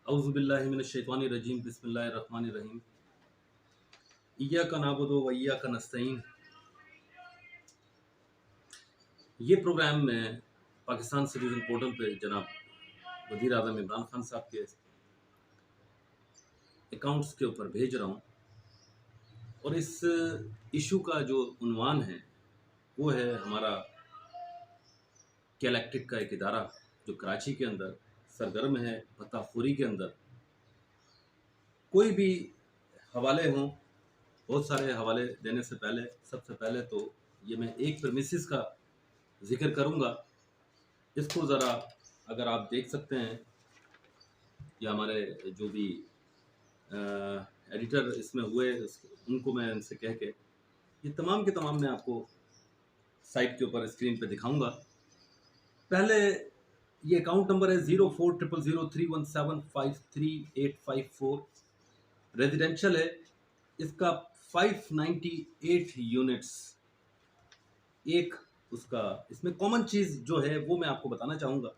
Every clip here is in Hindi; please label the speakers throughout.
Speaker 1: औज़ुबिल्लाहि मिनश्शैतानिर्रजीम बिस्मिल्लाहिर्रहमानिर्रहीम इय्याका नअबुदु व इय्याका नस्तईन। ये प्रोग्राम मैं पाकिस्तान सिटीज़न पोर्टल पे जनाब वज़ीर आज़म इमरान खान साहब के अकाउंट्स के ऊपर भेज रहा हूँ और इस इशू का जो उन्वान है वो है हमारा कैलेक्टिक का एक इदारा जो कराची के अंदर सरगर्म है पत्ताखोरी के अंदर। कोई भी हवाले हों, बहुत सारे हवाले देने से पहले सबसे पहले तो ये मैं एक प्रेमिसेस का जिक्र करूँगा। इसको ज़रा अगर आप देख सकते हैं या हमारे जो भी एडिटर इसमें हुए उनको मैं इनसे कह के ये तमाम के तमाम मैं आपको साइट के ऊपर स्क्रीन पे दिखाऊंगा। पहले ये अकाउंट नंबर है 040003175384 रेजिडेंशियल है। इसका 598 यूनिट्स एक उसका इसमें कॉमन चीज़ जो है वो मैं आपको बताना चाहूँगा।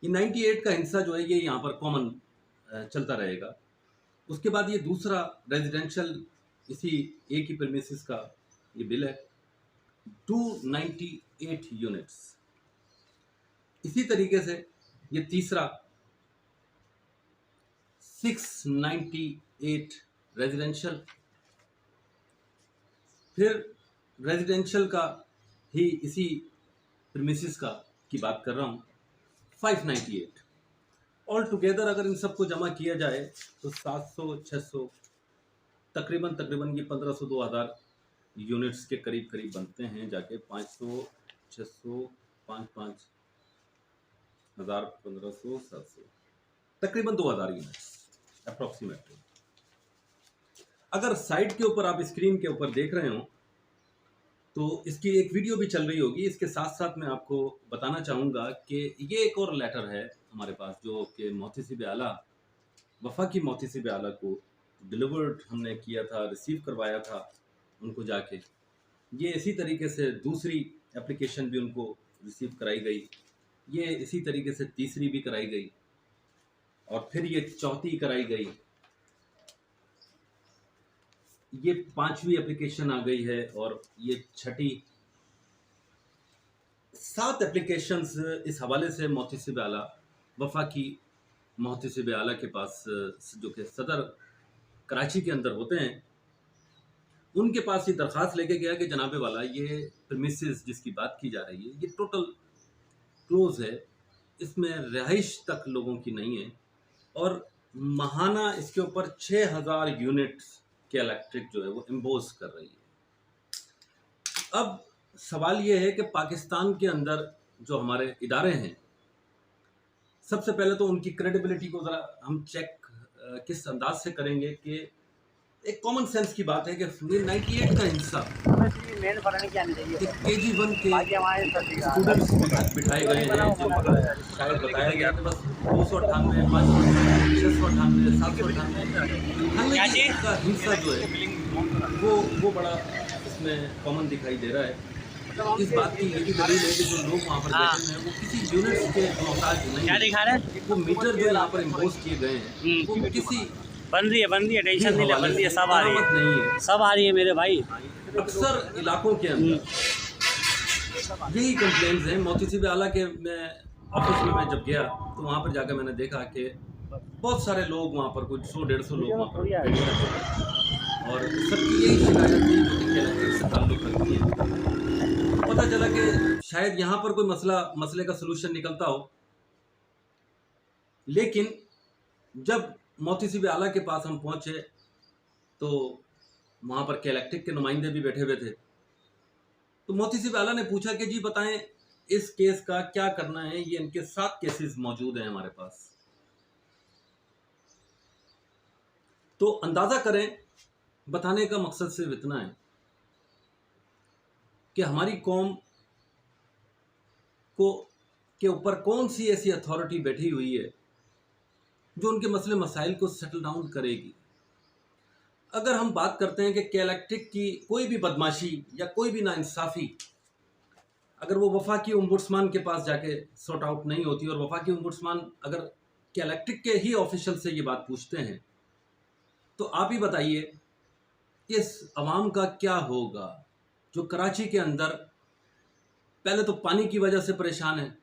Speaker 1: ये 98 का हिस्सा जो है ये यहाँ पर कॉमन चलता रहेगा। उसके बाद ये दूसरा रेजिडेंशियल इसी एक ही प्रेमिसेस का ये बिल है 298 यूनिट्स। इसी तरीके से ये तीसरा 698 रेजिडेंशियल, फिर रेजिडेंशियल का ही इसी प्रीमिसेस का की बात कर रहा हूँ 598। ऑल टुगेदर अगर इन सबको जमा किया जाए तो 700-600 तकरीबन ये 1500-2000 यूनिट्स के करीब करीब बनते हैं। जाके 500-600 5-5 हज़ार 1500-700 तकरीबन 2000 यूनिट्स अप्रॉक्सीमेटली। अगर साइट के ऊपर आप स्क्रीन के ऊपर देख रहे हो तो इसकी एक वीडियो भी चल रही होगी। इसके साथ साथ मैं आपको बताना चाहूँगा कि ये एक और लेटर है हमारे पास जो कि मोहतसिब आला वफाकी मोहतसिब आला को डिलीवर्ड हमने किया था, रिसीव करवाया था उनको जाके। ये इसी तरीके से दूसरी एप्लीकेशन भी उनको रिसीव कराई गई, ये इसी तरीके से तीसरी भी कराई गई और फिर ये चौथी कराई गई, ये पांचवी एप्लीकेशन आ गई है और ये छठी। 7 एप्लीकेशंस इस हवाले से मोहतसिब आला वफाकी मोहतसिब आला के पास जो कि सदर कराची के अंदर होते हैं उनके पास ये दरख्वास्त लेके गया कि जनाबे वाला ये प्रीमिसेस जिसकी बात की जा रही है ये टोटल क्लोज है, इसमें रहाइश तक लोगों की नहीं है और माहाना इसके ऊपर 6000 यूनिट्स के इलेक्ट्रिक जो है वो इम्पोज कर रही है। अब सवाल ये है कि पाकिस्तान के अंदर जो हमारे इदारे हैं, सबसे पहले तो उनकी क्रेडिबिलिटी को ज़रा हम चेक किस अंदाज से करेंगे कि एक कॉमन सेंस की बात है कि ये 98 का हिस्सा KG1 के स्टूडेंट्स बिठाए गए हैं जिन पर शायद बताया गया कि बस 298 598 698 798 का हिस्सा जो है वो बड़ा इसमें कॉमन दिखाई दे रहा है। इस बात की ये भी दलील है कि जो लोग वहाँ पर बैठे हैं वो किसी यूनिट्स के मोहताज नहीं है। वो मीटर जो यहाँ पर इम्पोज किए गए हैं वो किसी
Speaker 2: बन रही है टेंशन नहीं ले, बन रही है, सब आ रही है,
Speaker 1: नहीं है,
Speaker 2: सब आ रही है मेरे भाई।
Speaker 1: अक्सर इलाकों के अंदर यही कंप्लेंट्स हैं। मोहतसिब आला के मैं ऑफिस में मैं जब गया तो वहाँ पर जाकर मैंने देखा कि बहुत सारे लोग वहाँ पर कुछ 100-150 लोग वहाँ पर बैठे हैं और सबकी यही शिकायत थी जो कि कैलेक्टिक से ताल्लुक़ रखती है। पता चला कि शायद यहाँ पर कोई मसले का सलूशन निकलता हो, लेकिन जब मोहतसिब आला के पास हम पहुँचे तो वहाँ पर कैलेक्टिक के नुमाइंदे भी बैठे हुए थे। तो मोहतसिब आला ने पूछा कि जी बताएं इस केस का क्या करना है। ये इनके 7 केसेस मौजूद हैं हमारे पास। तो अंदाज़ा करें, बताने का मकसद सिर्फ इतना है कि हमारी कौम को के ऊपर कौन सी ऐसी अथॉरिटी बैठी हुई है जो उनके मसले मसाइल को सेटल डाउन करेगी। अगर हम बात करते हैं कि कैलेक्टिक की कोई भी बदमाशी या कोई भी नाइंसाफ़ी अगर वो वफाकी ओम्बुड्समान के पास जाके सॉर्ट आउट नहीं होती और वफाकी ओम्बुड्समान अगर कि इलेक्ट्रिक के ही ऑफिशियल से ये बात पूछते हैं, तो आप ही बताइए कि इस आवाम का क्या होगा जो कराची के अंदर पहले तो पानी की वजह से परेशान है,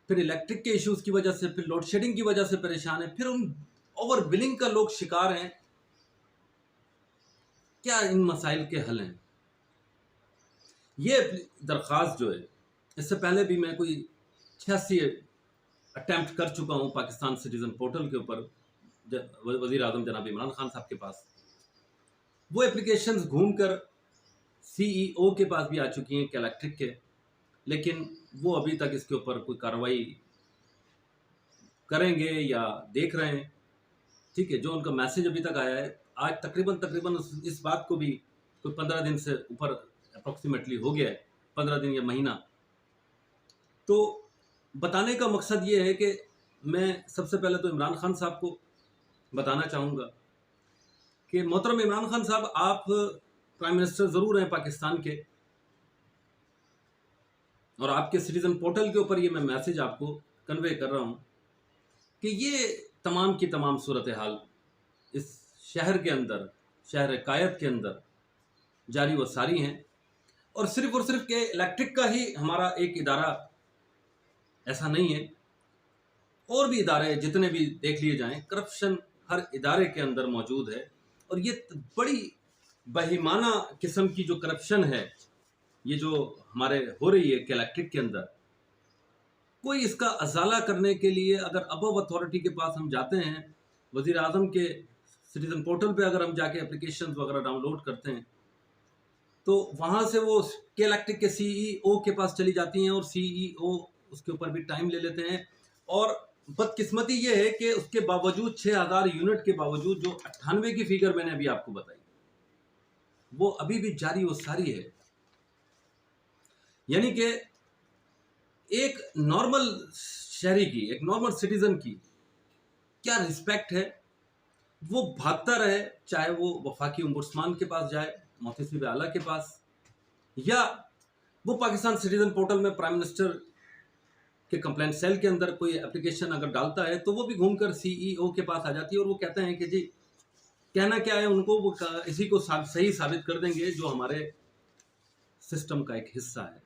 Speaker 1: फिर इलेक्ट्रिक के इश्यूज की वजह से, फिर लोड शेडिंग की वजह से परेशान है, फिर उन ओवर बिलिंग का लोग शिकार हैं। क्या इन मसाइल के हल हैं? ये दरख्वास्त जो है, इससे पहले भी मैं कोई 86 अटैम्प्ट कर चुका हूँ पाकिस्तान सिटीजन पोर्टल के ऊपर वज़ीर आज़म जनाब इमरान खान साहब के पास। वो एप्लीकेशंस घूमकर CEO के पास भी आ चुकी हैं इलेक्ट्रिक के, लेकिन वो अभी तक इसके ऊपर कोई कार्रवाई करेंगे या देख रहे हैं। ठीक है, जो उनका मैसेज अभी तक आया है, आज तकरीबन इस बात को भी कोई 15 दिन से ऊपर अप्रॉक्सीमेटली हो गया है, 15 दिन या महीना। तो बताने का मकसद ये है कि मैं सबसे पहले तो इमरान खान साहब को बताना चाहूँगा कि मोहतरम इमरान खान साहब, आप प्राइम मिनिस्टर ज़रूर हैं पाकिस्तान के, और आपके सिटीज़न पोर्टल के ऊपर ये मैं मैसेज आपको कन्वे कर रहा हूँ कि ये तमाम की तमाम सूरत हाल इस शहर के अंदर, शहर कायद के अंदर जारी व सारी हैं, और सिर्फ के इलेक्ट्रिक का ही हमारा एक इदारा ऐसा नहीं है, और भी इदारे जितने भी देख लिए जाएं, करप्शन हर इदारे के अंदर मौजूद है। और ये बड़ी बहिमाना किस्म की जो करप्शन है, ये जो हमारे हो रही है इलेक्ट्रिक के अंदर, कोई इसका अजाला करने के लिए अगर अबव अथॉरिटी के पास हम जाते हैं, वज़ीर आज़म के सिटीज़न पोर्टल पे अगर हम जाके एप्लीकेशन वगैरह डाउनलोड करते हैं, तो वहाँ से वो इलेक्ट्रिक के CEO के पास चली जाती हैं, और CEO उसके ऊपर भी टाइम ले लेते हैं। और बदकिस्मती ये है कि उसके बावजूद 6000 यूनिट के बावजूद जो 98 की फिगर मैंने अभी आपको बताई, वो अभी भी जारी व सारी है। यानी कि एक नॉर्मल शहरी की, एक नॉर्मल सिटीजन की क्या रिस्पेक्ट है, वो भागता रहे, चाहे वो वफाकी ओम्बुड्समान के पास जाए, मोहतसिब आला के पास, या वो पाकिस्तान सिटीजन पोर्टल में प्राइम मिनिस्टर के कंप्लेंट सेल के अंदर कोई एप्लीकेशन अगर डालता है, तो वो भी घूमकर CEO के पास आ जाती है, और वो कहते हैं कि जी कहना क्या है उनको, वो इसी को सही साबित कर देंगे जो हमारे सिस्टम का एक हिस्सा है।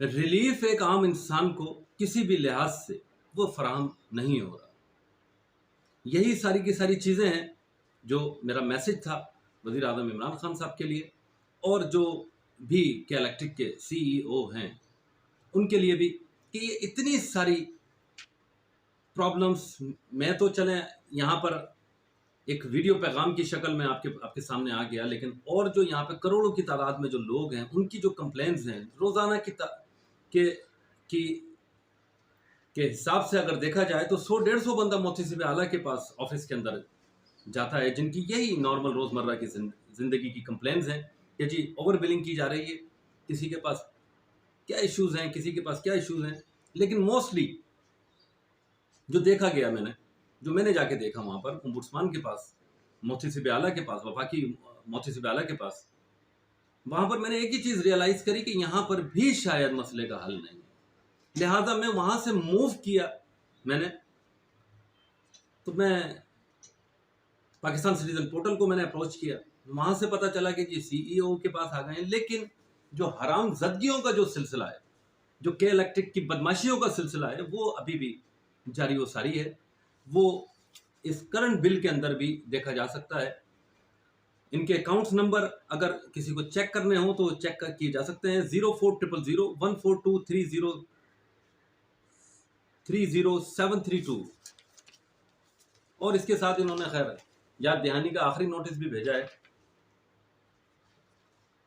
Speaker 1: रिलीफ एक आम इंसान को किसी भी लिहाज से वो फराहम नहीं हो रहा। यही सारी की सारी चीज़ें हैं जो मेरा मैसेज था वज़ीर आज़म इमरान खान साहब के लिए, और जो भी इलेक्ट्रिक के CEO हैं उनके लिए भी, कि ये इतनी सारी प्रॉब्लम्स, मैं तो चलें यहाँ पर एक वीडियो पैगाम की शक्ल में आपके सामने आ गया, लेकिन और जो यहाँ पे करोड़ों की तादाद में जो लोग हैं, उनकी जो कंप्लेंट्स हैं रोज़ाना के हिसाब से अगर देखा जाए तो 100-150 बंदा मोहतसिब आला के पास ऑफिस के अंदर जाता है, जिनकी यही नॉर्मल रोज़मर्रा की ज़िंदगी की कंप्लेंट्स हैं कि जी ओवर बिलिंग की जा रही है, किसी के पास क्या इश्यूज़ हैं, किसी के पास क्या इश्यूज़ हैं। लेकिन मोस्टली जो देखा गया, जो मैंने जाके देखा वहाँ पर ओम्बुड्समान के पास, मोहतसिब आला के पास, वफाकी मोहतसिब आला के पास, वहाँ पर मैंने एक ही चीज़ रियलाइज़ करी कि यहाँ पर भी शायद मसले का हल नहीं है। लिहाजा मैं वहाँ से मूव किया, तो मैं पाकिस्तान सिटीजन पोर्टल को मैंने अप्रोच किया, वहाँ से पता चला कि जी CEO के पास आ गए हैं। लेकिन जो हरामज़दगियों का जो सिलसिला है, जो इलेक्ट्रिक की बदमाशियों का सिलसिला है, वो अभी भी जारी व सारी है। वो इस करंट बिल के अंदर भी देखा जा सकता है। इनके अकाउंट्स नंबर अगर किसी को चेक करने हो तो चेक किए जा सकते हैं, 04001423030732। और इसके साथ इन्होंने खैर याद दहानी का आखिरी नोटिस भी भेजा है।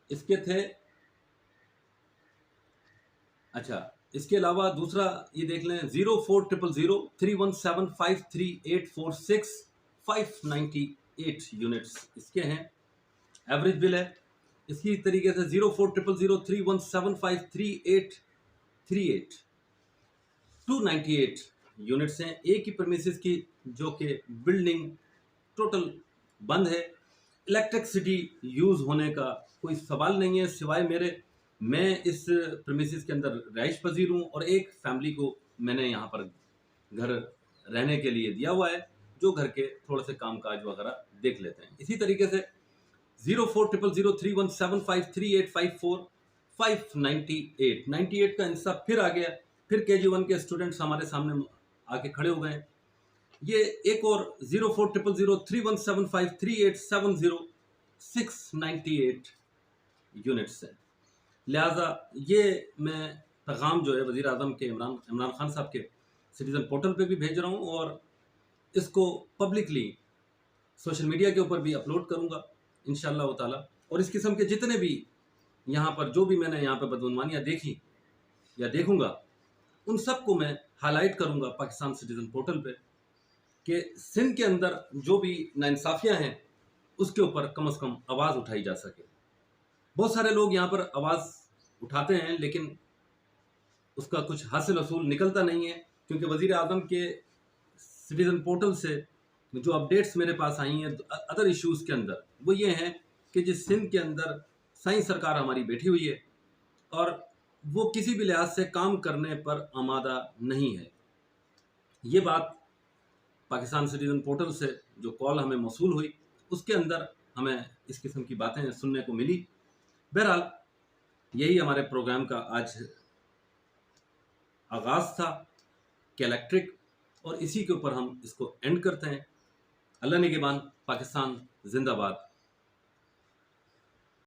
Speaker 1: इसके थे, अच्छा, इसके अलावा दूसरा ये देख लें, 040031753846 यूनिट्स इसके हैं, एवरेज बिल है। इसी तरीके से 040031753838 298 यूनिट्स हैं एक ही प्रीमिसेस की, जो कि बिल्डिंग टोटल बंद है। इलेक्ट्रिसिटी यूज़ होने का कोई सवाल नहीं है, सिवाय मेरे, मैं इस प्रीमिसेस के अंदर रहाइश पजीर हूँ, और एक फैमिली को मैंने यहाँ पर घर रहने के लिए दिया हुआ है, जो घर के थोड़े से कामकाज वगैरह देख लेते हैं। इसी तरीके से 0400031753854598 98 का इंसाफ फिर आ गया, फिर KG1 के स्टूडेंट्स हमारे सामने आके खड़े हो गए। ये एक और 0400031753870698 यूनिट्स है। लिहाजा ये मैं पैगाम जो है वज़ीर आज़म के इमरान खान साहब के सिटीज़न पोर्टल पे भी भेज रहा हूँ और इसको पब्लिकली सोशल मीडिया के ऊपर भी अपलोड करूँगा इंशाअल्लाह ताला। और इस किस्म के जितने भी यहाँ पर जो भी मैंने यहाँ पर बदगुमानियाँ देखी या देखूँगा, उन सब को मैं हाईलाइट करूँगा पाकिस्तान सिटीज़न पोर्टल पे कि सिंध के अंदर जो भी नाइंसाफ़ियाँ हैं उसके ऊपर कम से कम आवाज़ उठाई जा सके। बहुत सारे लोग यहाँ पर आवाज़ उठाते हैं लेकिन उसका कुछ हासिल वसूल निकलता नहीं है, क्योंकि वज़ीर आज़म के सिटीज़न पोर्टल से जो अपडेट्स मेरे पास आई हैं अदर इश्यूज़ के अंदर, वो ये हैं कि जिस सिंध के अंदर साईं सरकार हमारी बैठी हुई है और वो किसी भी लिहाज से काम करने पर आमादा नहीं है। ये बात पाकिस्तान सिटीज़न पोर्टल से जो कॉल हमें मौसूल हुई उसके अंदर हमें इस किस्म की बातें सुनने को मिली। बहरहाल यही हमारे प्रोग्राम का आज आगाज़ था, कैलेक्ट्रिक, और इसी के ऊपर हम इसको एंड करते हैं। अल्लाह निगहबान, पाकिस्तान जिंदाबाद।